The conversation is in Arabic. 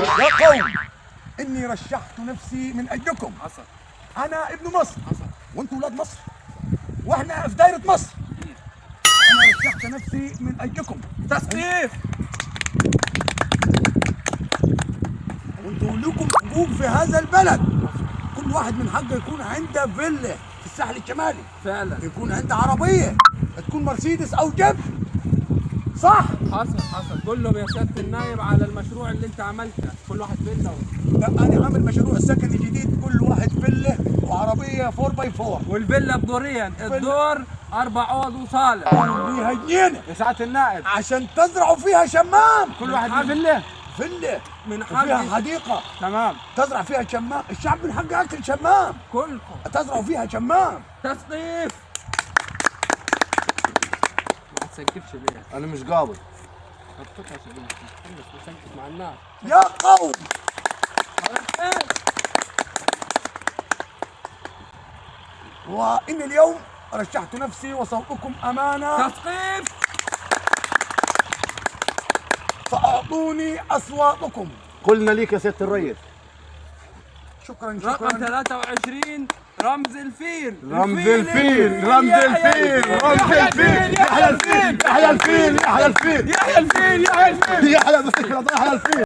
يا قوم، إني رشحت نفسي من أجلكم. حصل. أنا ابن مصر. حصل. وأنتم ولاد مصر. وإحنا في دايرة مصر. أنا رشحت نفسي من أجلكم. تسقيف. وأنتم لكم حقوق في هذا البلد. كل واحد من حقه يكون عنده فيلا في الساحل الشمالي. فعلا. يكون عنده عربية تكون مرسيدس أو جيب. صح؟ حصل كلهم يا سيادة النايب على المشروع اللي انت عملته، كل واحد فيلا لا، أنا عامل مشروع سكني جديد، كل واحد فيلا وعربية 4x4. والفيلا بدورين، الدور 4 اوض وصالة. فيها جنينة يا سعادة النائب عشان تزرعوا فيها شمام. كل واحد فيلا فيلا من وفيها حق. حديقة تمام. تزرع فيها شمام. الشعب من حقه ياكل شمام. كلكم تزرعوا فيها شمام. تسقيف. ما تسقفش ليه؟ انا مش قابض. خطتها يا شباب، خلص نسقف مع الناس. يا قوم، وإن اليوم رشحت نفسي وصوتكم أمانة، تسقيف. فأعطوني أصواتكم. قلنا ليك يا سيادة الريس. شكرا رقم شكرا. 23 رمز الفيل. رمز الفيل، رمز الفيل، رمز الفيل. يحيى الفيل، يحيى الفيل، يحيى الفيل، يحيى الفيل، يحيى الفيل. يحيى الفيل، يحيى الفيل.